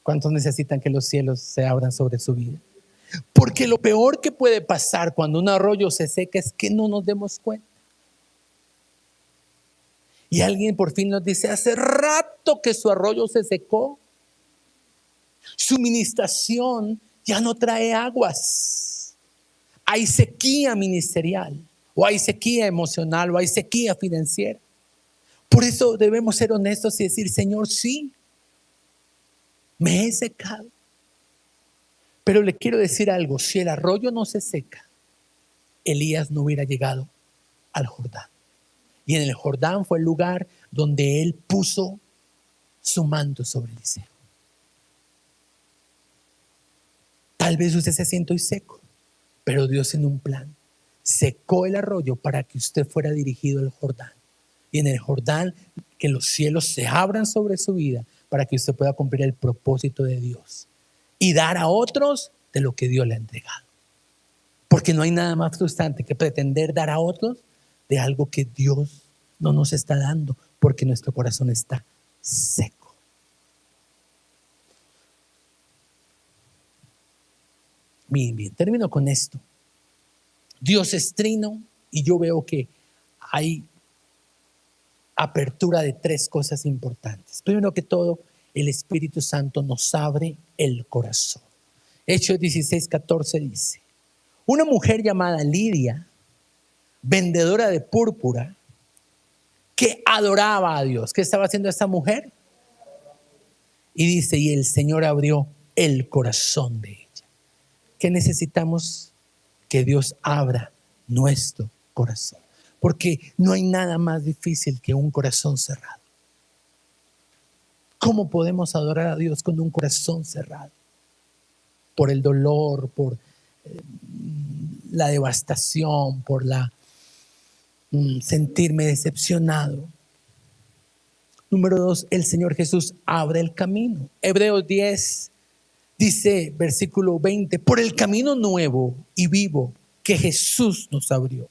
¿Cuántos necesitan que los cielos se abran sobre su vida? Porque lo peor que puede pasar cuando un arroyo se seca es que no nos demos cuenta. Y alguien por fin nos dice: hace rato que su arroyo se secó. Su ministración ya no trae aguas. Hay sequía ministerial, o hay sequía emocional, o hay sequía financiera. Por eso debemos ser honestos y decir: Señor, sí, me he secado. Pero le quiero decir algo: si el arroyo no se seca, Elías no hubiera llegado al Jordán. Y en el Jordán fue el lugar donde él puso su manto sobre Eliseo. Tal vez usted se siente hoy seco, pero Dios en un plan secó el arroyo para que usted fuera dirigido al Jordán. Y en el Jordán, que los cielos se abran sobre su vida para que usted pueda cumplir el propósito de Dios y dar a otros de lo que Dios le ha entregado. Porque no hay nada más frustrante que pretender dar a otros de algo que Dios no nos está dando, porque nuestro corazón está seco. Bien, termino con esto. Dios es trino y yo veo que hay apertura de tres cosas importantes. Primero que todo, el Espíritu Santo nos abre el corazón. Hechos 16:14 dice: una mujer llamada Lidia, vendedora de púrpura, que adoraba a Dios. ¿Qué estaba haciendo esta mujer? Y dice: y el Señor abrió el corazón de ella. ¿Qué necesitamos? Que Dios abra nuestro corazón. Porque no hay nada más difícil que un corazón cerrado. ¿Cómo podemos adorar a Dios con un corazón cerrado? Por el dolor, por la devastación, por la sentirme decepcionado. Número 2, el Señor Jesús abre el camino. Hebreos 10 dice, versículo 20: por el camino nuevo y vivo que Jesús nos abrió.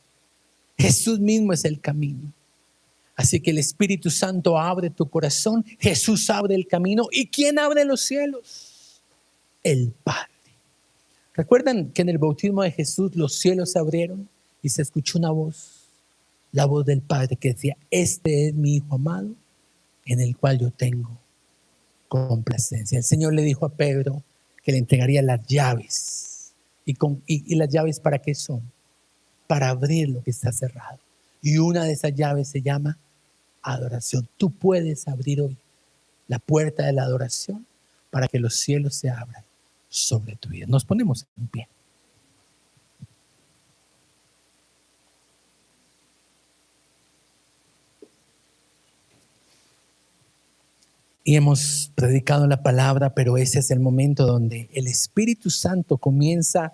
Jesús mismo es el camino. Así que el Espíritu Santo abre tu corazón, Jesús abre el camino. ¿Y quién abre los cielos? El Padre. ¿Recuerdan que en el bautismo de Jesús los cielos se abrieron y se escuchó una voz? La voz del Padre que decía: este es mi Hijo amado, en el cual yo tengo complacencia. El Señor le dijo a Pedro que le entregaría las llaves. ¿Y las llaves para qué son? Para abrir lo que está cerrado. Y una de esas llaves se llama adoración. Tú puedes abrir hoy la puerta de la adoración para que los cielos se abran sobre tu vida. Nos ponemos en pie. Y hemos predicado la palabra, pero ese es el momento donde el Espíritu Santo comienza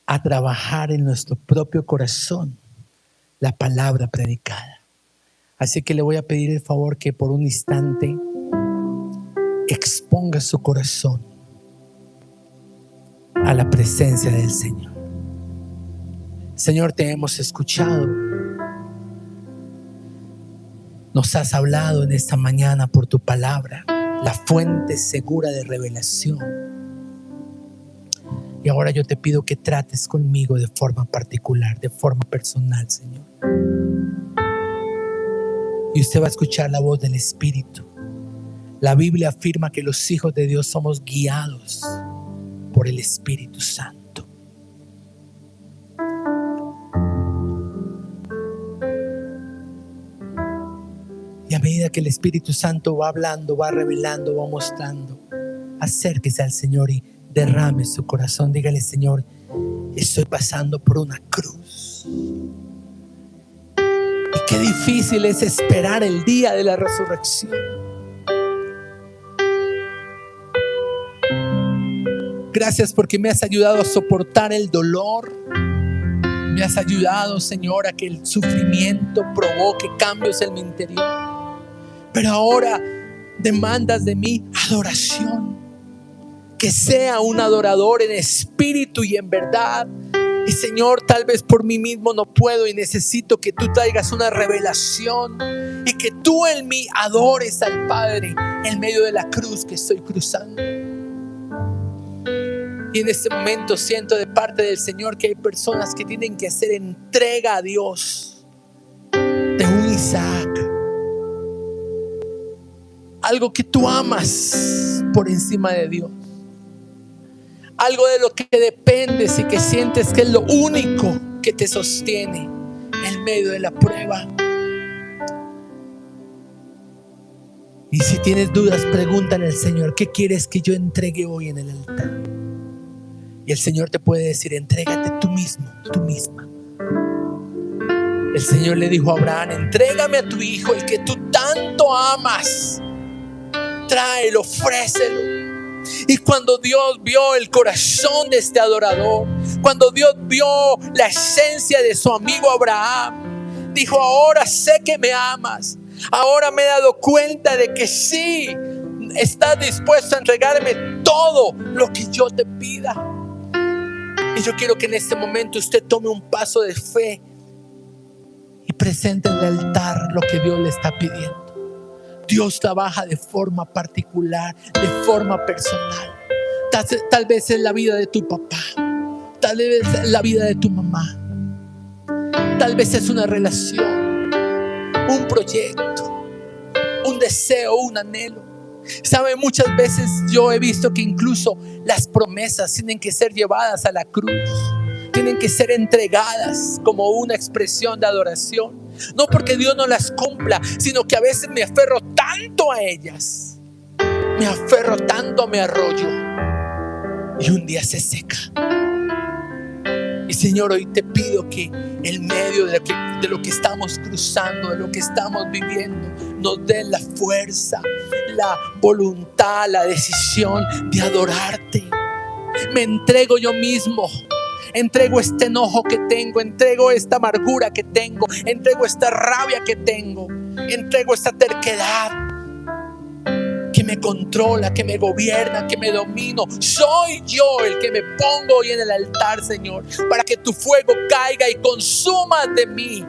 a trabajar en nuestro propio corazón la palabra predicada. Así que le voy a pedir el favor que por un instante exponga su corazón a la presencia del Señor. Señor, te hemos escuchado. Nos has hablado en esta mañana por tu palabra, la fuente segura de revelación. Y ahora yo te pido que trates conmigo de forma particular, de forma personal, Señor. Y usted va a escuchar la voz del Espíritu. La Biblia afirma que los hijos de Dios somos guiados por el Espíritu Santo. Y a medida que el Espíritu Santo va hablando, va revelando, va mostrando, acérquese al Señor y derrame su corazón. Dígale: Señor, estoy pasando por una cruz. Y qué difícil es esperar el día de la resurrección. Gracias porque me has ayudado a soportar el dolor. Me has ayudado, Señor, a que el sufrimiento provoque cambios en mi interior. Pero ahora demandas de mí adoración. Que sea un adorador en espíritu y en verdad. Y Señor, tal vez por mí mismo no puedo y necesito que tú traigas una revelación y que tú en mí adores al Padre en medio de la cruz que estoy cruzando. Y en este momento siento de parte del Señor que hay personas que tienen que hacer entrega a Dios de un Isaac. Algo que tú amas por encima de Dios. Algo de lo que dependes y que sientes que es lo único que te sostiene en medio de la prueba. Y si tienes dudas, pregúntale al Señor: ¿qué quieres que yo entregue hoy en el altar? Y el Señor te puede decir: entrégate tú mismo, tú misma. El Señor le dijo a Abraham: entrégame a tu hijo, el que tú tanto amas. Tráelo, ofrécelo. Y cuando Dios vio el corazón de este adorador, cuando Dios vio la esencia de su amigo Abraham, dijo: ahora sé que me amas. Ahora me he dado cuenta de que sí, estás dispuesto a entregarme todo lo que yo te pida. Y yo quiero que en este momento usted tome un paso de fe y presente en el altar lo que Dios le está pidiendo. Dios trabaja de forma particular, de forma personal. Tal vez es la vida de tu papá, tal vez es la vida de tu mamá, tal vez es una relación, un proyecto, un deseo, un anhelo. Sabe, muchas veces yo he visto que incluso las promesas tienen que ser llevadas a la cruz, tienen que ser entregadas como una expresión de adoración. No porque Dios no las cumpla, sino que a veces me aferro tanto a ellas, me aferro tanto a mi arroyo, y un día se seca. Y Señor, hoy te pido que en medio de lo que estamos cruzando, de lo que estamos viviendo, nos des la fuerza, la voluntad, la decisión de adorarte. Me entrego yo mismo. Entrego este enojo que tengo, entrego esta amargura que tengo, entrego esta rabia que tengo, entrego esta terquedad que me controla, que me gobierna, que me domino. Soy yo el que me pongo hoy en el altar, Señor, para que tu fuego caiga y consuma de mí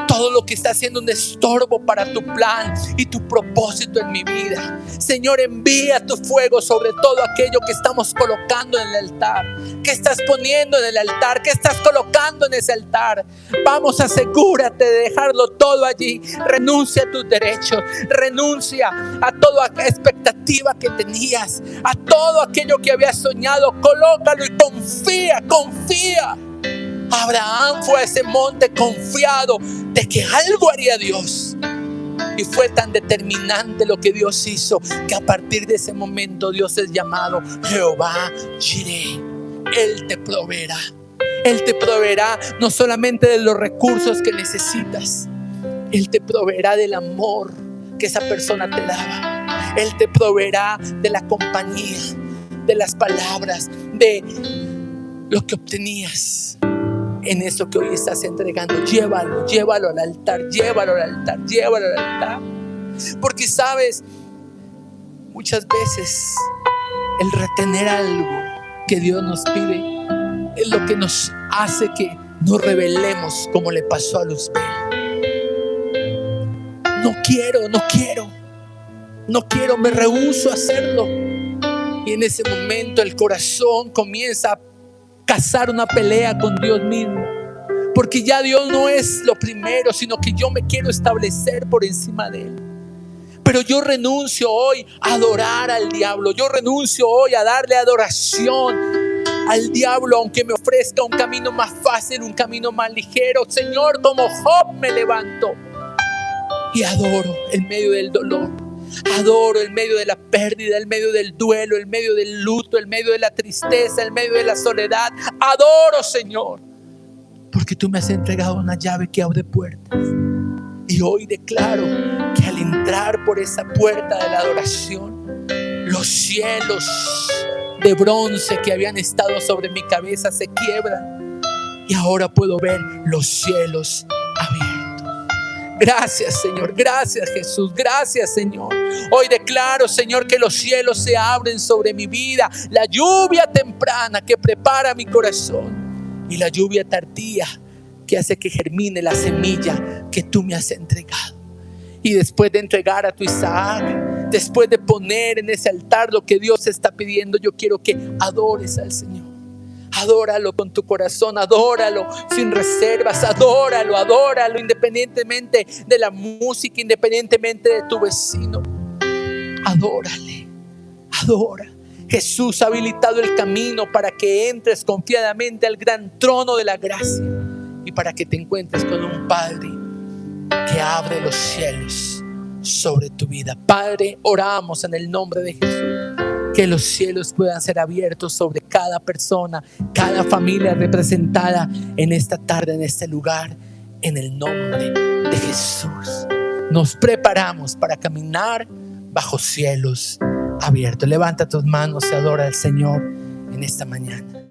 todo lo que está siendo un estorbo para tu plan y tu propósito en mi vida. Señor, envía tu fuego sobre todo aquello que estamos colocando en el altar. ¿Qué estás poniendo en el altar? ¿Qué estás colocando en ese altar? Vamos, asegúrate de dejarlo todo allí. Renuncia a tus derechos, renuncia a toda expectativa que tenías, a todo aquello que habías soñado. Colócalo y confía. Abraham fue a ese monte confiado de que algo haría Dios. Y fue tan determinante lo que Dios hizo, que a partir de ese momento Dios es llamado Jehová Jireh. Él te proveerá. Él te proveerá no solamente de los recursos que necesitas, Él te proveerá del amor que esa persona te daba. Él te proveerá de la compañía, de las palabras, de lo que obtenías en eso que hoy estás entregando. Llévalo al altar. Porque sabes, muchas veces el retener algo que Dios nos pide es lo que nos hace que nos rebelemos, como le pasó a Luzbel. No quiero, me rehúso a hacerlo. Y en ese momento el corazón comienza a cazar una pelea con Dios mismo, porque ya Dios no es lo primero, sino que yo me quiero establecer por encima de Él. Pero yo renuncio hoy a adorar al diablo. Yo renuncio hoy a darle adoración al diablo, aunque me ofrezca un camino más fácil, un camino más ligero. Señor, como Job me levanto y adoro en medio del dolor. Adoro en medio de la pérdida, en medio del duelo, en medio del luto, en medio de la tristeza, en medio de la soledad. Adoro, Señor, porque tú me has entregado una llave que abre puertas. Y hoy declaro que al entrar por esa puerta de la adoración, los cielos de bronce que habían estado sobre mi cabeza se quiebran y ahora puedo ver los cielos abiertos. Gracias, Señor. Gracias, Jesús. Gracias, Señor. Hoy declaro, Señor, que los cielos se abren sobre mi vida. La lluvia temprana que prepara mi corazón y la lluvia tardía que hace que germine la semilla que tú me has entregado. Y después de entregar a tu Isaac, Después de poner en ese altar lo que Dios está pidiendo, yo quiero que adores al Señor. Adóralo con tu corazón, adóralo sin reservas, adóralo independientemente de la música, independientemente de tu vecino. Adórale, adora. Jesús ha habilitado el camino para que entres confiadamente al gran trono de la gracia y para que te encuentres con un Padre que abre los cielos sobre tu vida. Padre, oramos en el nombre de Jesús, que los cielos puedan ser abiertos sobre cada persona, cada familia representada en esta tarde, en este lugar, en el nombre de Jesús. Nos preparamos para caminar bajo cielos abiertos. Levanta tus manos y adora al Señor en esta mañana.